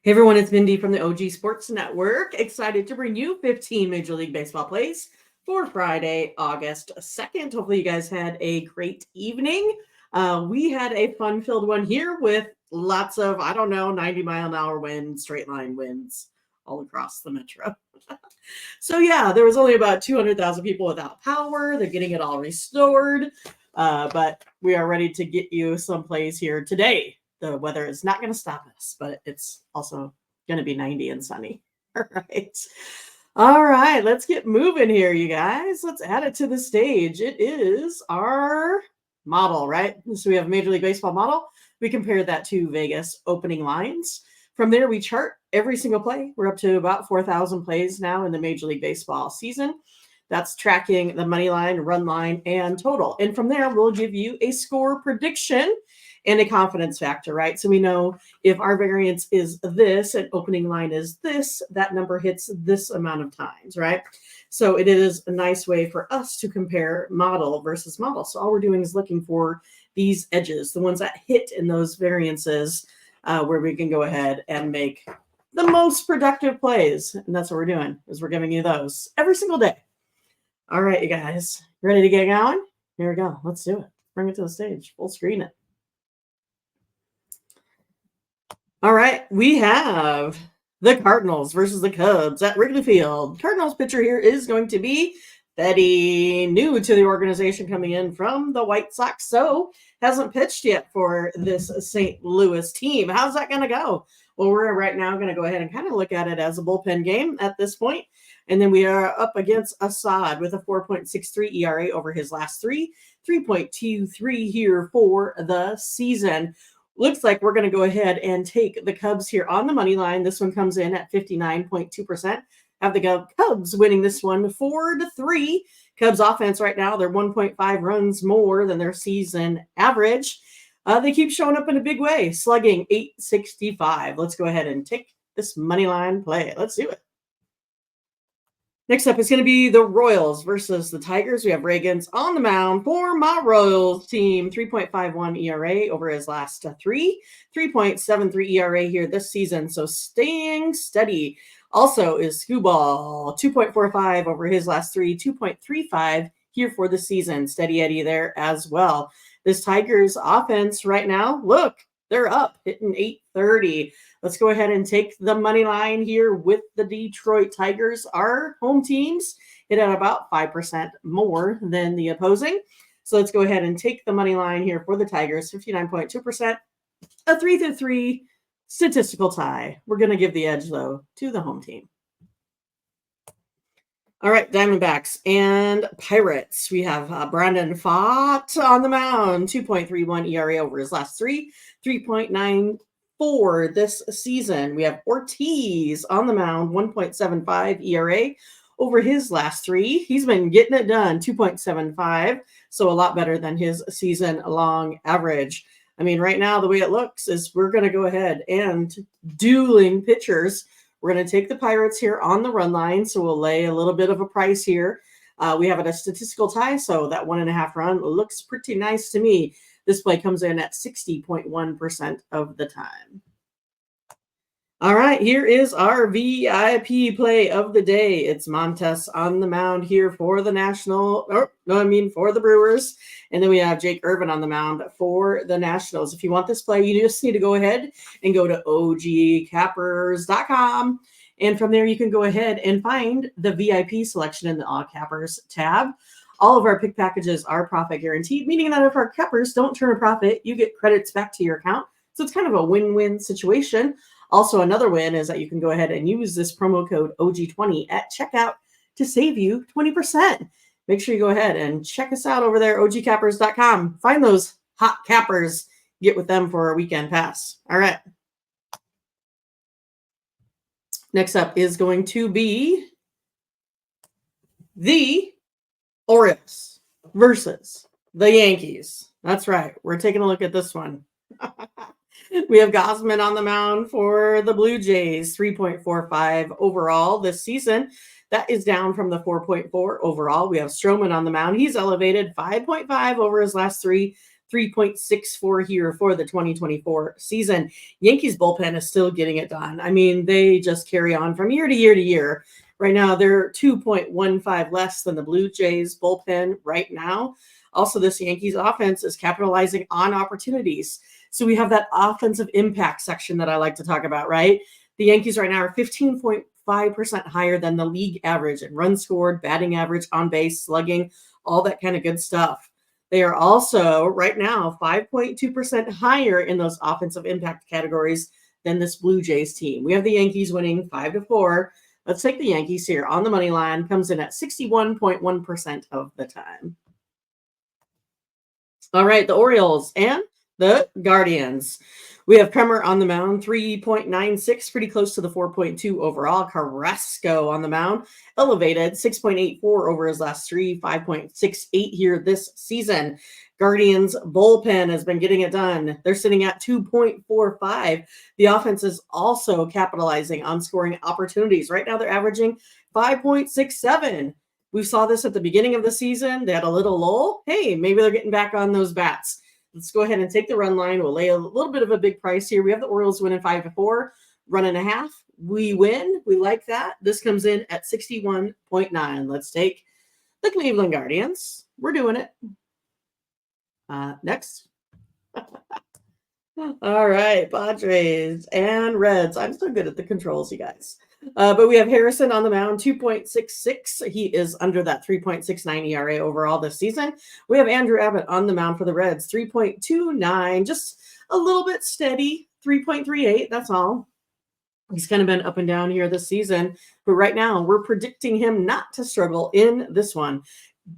Hey everyone, it's Mindy from the OG Sports Network. Excited to bring you 15 Major League Baseball plays for Friday, August 2nd. Hopefully you guys had a great evening. We had a fun-filled one here with lots of, 90-mile-an-hour winds, straight line winds all across the metro. So yeah, there was only about 200,000 people without power. They're getting it all restored. But we are ready to get you some plays here today. The weather is not going to stop us, but it's also going to be 90 and sunny. All right. Let's get moving here, you guys. Let's add it to the stage. It is our model, right? So we have Major League Baseball model. We compare that to Vegas opening lines. From there, we chart every single play. We're up to about 4,000 plays now in the Major League Baseball season. That's tracking the money line, run line, and total. And from there, we'll give you a score prediction and a confidence factor, right? So we know if our variance is this and opening line is this, that number hits this amount of times, right? So it is a nice way for us to compare model versus model. So all we're doing is looking for these edges, the ones that hit in those variances where we can go ahead and make the most productive plays. And that's what we're doing, is we're giving you those every single day. All right, you guys, ready to get going? Here we go. Let's do it. Bring it to the stage. Full screen it. All right, we have the Cardinals versus the Cubs at Wrigley Field. Cardinals pitcher here is going to be Betty, new to the organization, coming in from the White Sox, so hasn't pitched yet for this St. Louis team. How's that going to go? Well, we're right now going to go ahead and kind of look at it as a bullpen game at this point. And then we are up against Assad with a 4.63 ERA over his last three, 3.23 here for the season. Looks like we're going to go ahead and take the Cubs here on the money line. This one comes in at 59.2%. Have the Cubs winning this one 4-3. Cubs offense right now, they're 1.5 runs more than their season average. They keep showing up in a big way, slugging .865. Let's go ahead and take this money line play. Let's do it. Next up is going to be the Royals versus the Tigers. We have Reagans on the mound for my Royals team. 3.51 ERA over his last three. 3.73 ERA here this season, so staying steady. Also is Skubal, 2.45 over his last three. 2.35 here for the season. Steady Eddie there as well. This Tigers offense right now, look, they're up, hitting .830. Let's go ahead and take the money line here with the Detroit Tigers. Our home teams hit at about 5% more than the opposing. So let's go ahead and take the money line here for the Tigers, 59.2%, a 3-3 statistical tie. We're going to give the edge, though, to the home team. All right, Diamondbacks and Pirates. We have Brandon Pfaadt on the mound, 2.31 ERA over his last three, 3.94 this season. We have Ortiz on the mound, 1.75 ERA over his last three. He's been getting it done, 2.75, so a lot better than his season-long average. I mean, right now, the way it looks is we're going to go ahead and dueling pitchers. We're going to take the Pirates here on the run line, so we'll lay a little bit of a price here. We have it a statistical tie, so that 1.5 run looks pretty nice to me. This play comes in at 60.1% of the time. All right, here is our VIP play of the day. It's Montes on the mound here for the for the Brewers. And then we have Jake Irvin on the mound for the Nationals. If you want this play, you just need to go ahead and go to ogcappers.com. And from there, you can go ahead and find the VIP selection in the All Cappers tab. All of our pick packages are profit guaranteed, meaning that if our cappers don't turn a profit, you get credits back to your account. So it's kind of a win-win situation. Also, another win is that you can go ahead and use this promo code OG20 at checkout to save you 20%. Make sure you go ahead and check us out over there, ogcappers.com. Find those hot cappers, get with them for a weekend pass. All right. Next up is going to be the Orioles versus the Yankees. That's right. We're taking a look at this one. We have Gausman on the mound for the Blue Jays, 3.45 overall this season. That is down from the 4.4 overall. We have Stroman on the mound. He's elevated 5.5 over his last three, 3.64 here for the 2024 season. Yankees bullpen is still getting it done. I mean, they just carry on from year to year to year. Right now, they're 2.15 less than the Blue Jays bullpen right now. Also, this Yankees offense is capitalizing on opportunities. So we have that offensive impact section that I like to talk about, right? The Yankees right now are 15.5% higher than the league average in runs scored, batting average, on base, slugging, all that kind of good stuff. They are also right now 5.2% higher in those offensive impact categories than this Blue Jays team. We have the Yankees winning 5-4. Let's take the Yankees here on the money line. Comes in at 61.1% of the time. All right, the Orioles and the Guardians. We have Kremer on the mound, 3.96, pretty close to the 4.2 overall. Carrasco on the mound, elevated, 6.84 over his last three, 5.68 here this season. Guardians bullpen has been getting it done. They're sitting at 2.45. The offense is also capitalizing on scoring opportunities. Right now, they're averaging 5.67. We saw this at the beginning of the season. They had a little lull. Hey, maybe they're getting back on those bats. Let's go ahead and take the run line. We'll lay a little bit of a big price here. We have the Orioles winning 5-4, run and a half. We win. We like that. This comes in at 61.9. Let's take the Cleveland Guardians. We're doing it. Next. All right, Padres and Reds. I'm so good at the controls, you guys. But we have Harrison on the mound, 2.66. He is under that 3.69 ERA overall this season. We have Andrew Abbott on the mound for the Reds, 3.29, just a little bit steady, 3.38. That's all. He's kind of been up and down here this season. But right now, we're predicting him not to struggle in this one.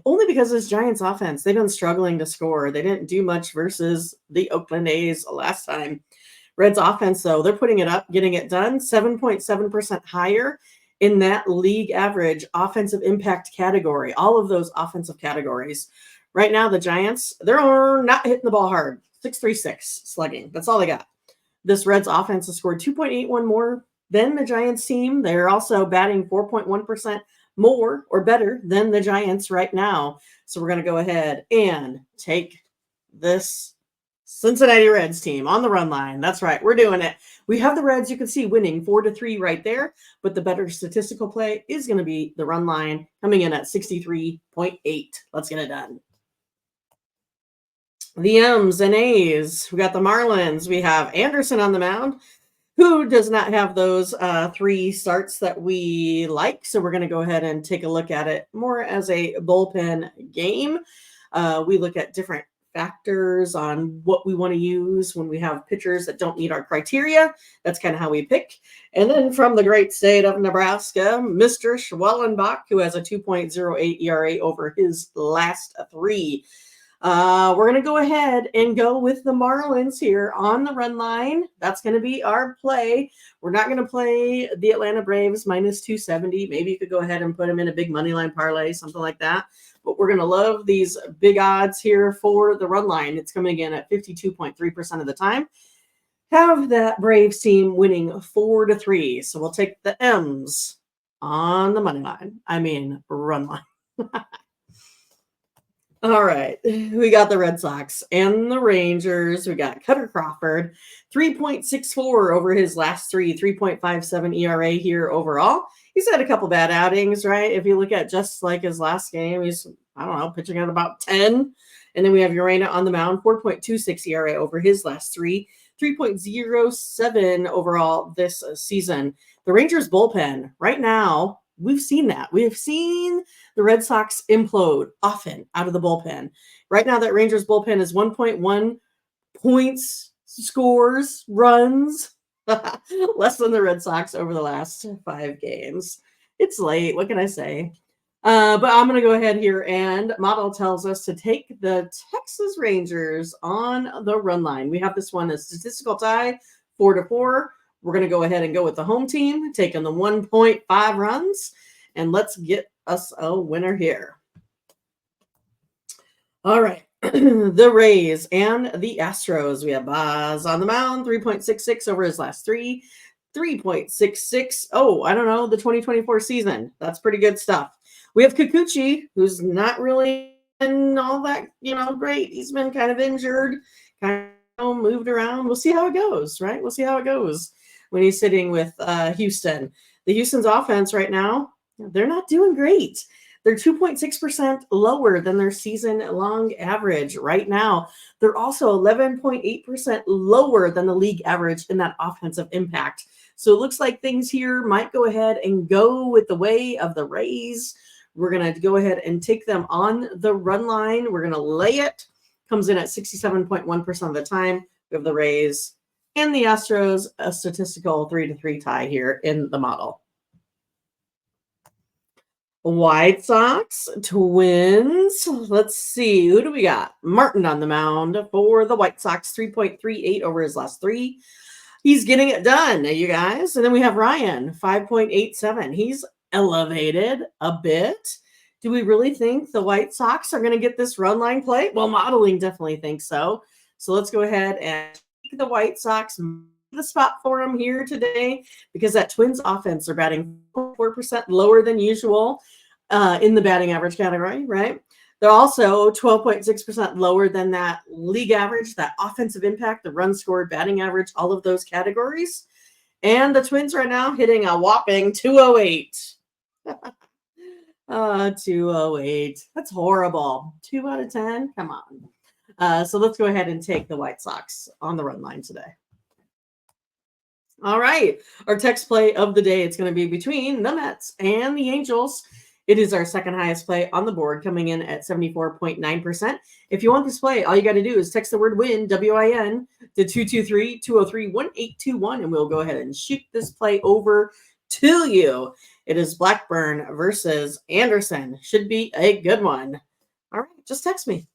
Only because of this Giants offense. They've been struggling to score. They didn't do much versus the Oakland A's last time. Reds offense, though, they're putting it up, getting it done, 7.7% higher in that league average offensive impact category, all of those offensive categories. Right now, the Giants, they're not hitting the ball hard, 6.36 slugging. That's all they got. This Reds offense has scored 2.81 more than the Giants team. They're also batting 4.1% more or better than the Giants right now. So we're going to go ahead and take this Cincinnati Reds team on the run line. That's right. We're doing it. We have the Reds, you can see, winning 4-3 right there. But the better statistical play is going to be the run line coming in at 63.8. Let's get it done. The M's and A's. We got the Marlins. We have Anderson on the mound, who does not have those three starts that we like. So we're going to go ahead and take a look at it more as a bullpen game. We look at different factors on what we want to use when we have pitchers that don't meet our criteria. That's kind of how we pick. And then from the great state of Nebraska, Mr. Schwellenbach, who has a 2.08 ERA over his last three. We're going to go ahead and go with the Marlins here on the run line. That's going to be our play. We're not going to play the Atlanta Braves minus 270. Maybe you could go ahead and put them in a big money line parlay, something like that. But we're going to love these big odds here for the run line. It's coming in at 52.3% of the time. Have that Braves team winning 4-3. So we'll take the M's on the money line. I mean, run line. All right, we got the Red Sox and the Rangers. We got Cutter Crawford, 3.64 over his last three, 3.57 ERA here overall. He's had a couple bad outings, right? If you look at just like his last game, he's, I don't know, pitching at about 10. And then we have Urena on the mound, 4.26 ERA over his last three, 3.07 overall this season. The Rangers bullpen right now, we've seen that. We have seen the Red Sox implode often out of the bullpen. Right now, that Rangers bullpen is 1.1 points, scores, runs, less than the Red Sox over the last 5 games. It's late. What can I say? But I'm going to go ahead here, and model tells us to take the Texas Rangers on the run line. We have this one as statistical tie, 4-4. We're going to go ahead and go with the home team, taking the 1.5 runs, and let's get us a winner here. All right, the Rays and the Astros. We have Baz on the mound, 3.66 over his last three, 3.66. Oh, I don't know, the 2024 season. That's pretty good stuff. We have Kikuchi, who's not really and all that, great. He's been kind of injured, kind of moved around. We'll see how it goes, right? We'll see how it goes when he's sitting with Houston. The Houston's offense right now, they're not doing great. They're 2.6% lower than their season-long average right now. They're also 11.8% lower than the league average in that offensive impact. So it looks like things here might go ahead and go with the way of the Rays. We're going to go ahead and take them on the run line. We're going to lay it. Comes in at 67.1% of the time. We have the Rays and the Astros, a statistical 3-3 tie here in the model. White Sox, Twins. Let's see. Who do we got? Martin on the mound for the White Sox, 3.38 over his last three. He's getting it done, you guys. And then we have Ryan, 5.87. He's elevated a bit. Do we really think the White Sox are going to get this run line play? Well, modeling definitely thinks so. So let's go ahead and take the White Sox the spot for them here today, because that Twins offense are batting 4% lower than usual in the batting average category, right? They're also 12.6% lower than that league average, that offensive impact, the run scored, batting average, all of those categories. And the Twins right now hitting a whopping 208. 208. That's horrible. 2 out of 10? Come on. So let's go ahead and take the White Sox on the run line today. All right. Our text play of the day, it's going to be between the Mets and the Angels. It is our second highest play on the board, coming in at 74.9%. If you want this play, all you got to do is text the word WIN, W-I-N, to 223-203-1821, and we'll go ahead and shoot this play over to you. It is Blackburn versus Anderson. Should be a good one. All right, just text me.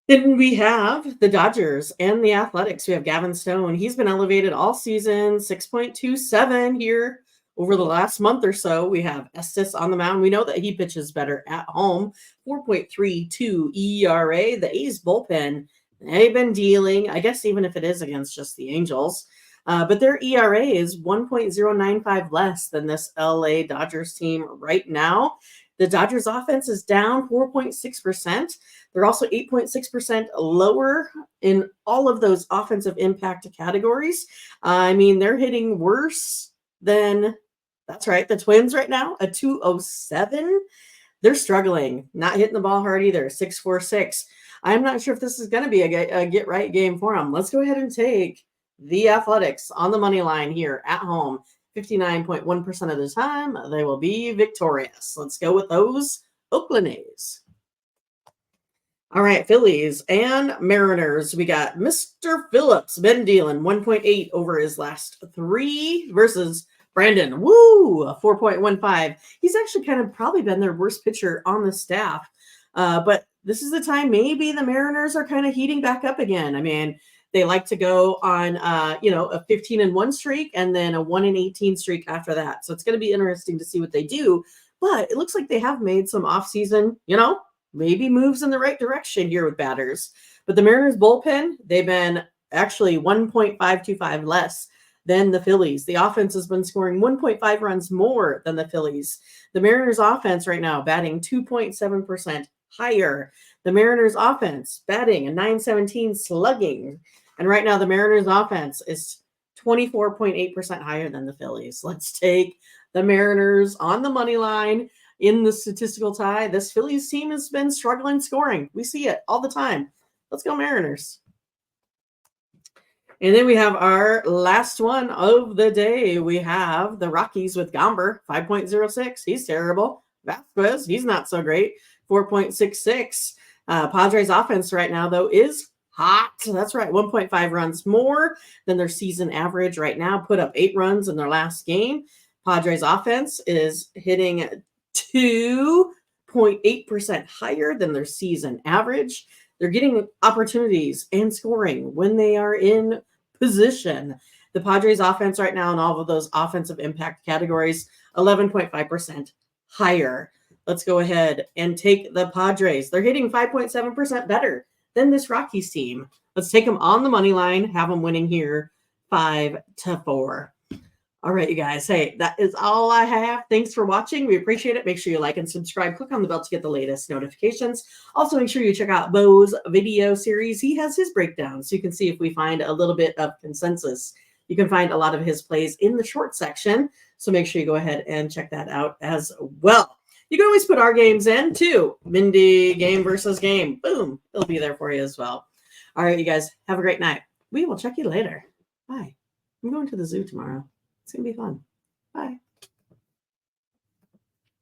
Then we have the Dodgers and the Athletics. We have Gavin Stone. He's been elevated all season, 6.27 here over the last month or so. We have Estes on the mound. We know that he pitches better at home, 4.32 ERA. The A's bullpen, they've been dealing, I guess even if it is against just the Angels. But their ERA is 1.095 less than this LA Dodgers team right now. The Dodgers offense is down 4.6%. They're also 8.6% lower in all of those offensive impact categories. I mean, they're hitting worse than, that's right, the Twins right now, a 207. They're struggling, not hitting the ball hard either, 6.46. I'm not sure if this is going to be a get-right game for them. Let's go ahead and take the Athletics on the money line here at home. 59.1% of the time, they will be victorious. Let's go with those Oakland A's. All right, Phillies and Mariners. We got Mr. Phillips, been dealing 1.8 over his last three versus Brandon. Woo, 4.15. He's actually kind of probably been their worst pitcher on the staff. But this is the time maybe the Mariners are kind of heating back up again. I mean, they like to go on, a 15-1 streak and then a 1-18 streak after that. So it's going to be interesting to see what they do. But it looks like they have made some offseason, maybe moves in the right direction here with batters. But the Mariners bullpen, they've been actually 1.525 less than the Phillies. The offense has been scoring 1.5 runs more than the Phillies. The Mariners offense right now batting 2.7% higher. The Mariners offense batting a 917 slugging. And right now the Mariners offense is 24.8% higher than the Phillies. Let's take the Mariners on the money line in the statistical tie. This Phillies team has been struggling scoring. We see it all the time. Let's go Mariners. And then we have our last one of the day. We have the Rockies with Gomber, 5.06. He's terrible. Vasquez, he's not so great, 4.66. Padres offense right now, though, is hot. That's right, 1.5 runs more than their season average right now. Put up 8 runs in their last game. Padres offense is hitting 2.8% higher than their season average. They're getting opportunities and scoring when they are in position. The Padres offense right now in all of those offensive impact categories, 11.5% higher. Let's go ahead and take the Padres. They're hitting 5.7% better than this Rockies team. Let's take them on the money line, have them winning here 5-4. All right, you guys. Hey, that is all I have. Thanks for watching. We appreciate it. Make sure you like and subscribe. Click on the bell to get the latest notifications. Also, make sure you check out Bo's video series. He has his breakdowns, so you can see if we find a little bit of consensus. You can find a lot of his plays in the short section, so make sure you go ahead and check that out as well. You can always put our games in, too. Mindy game versus game. Boom. It'll be there for you as well. All right, you guys. Have a great night. We will check you later. Bye. I'm going to the zoo tomorrow. It's going to be fun. Bye.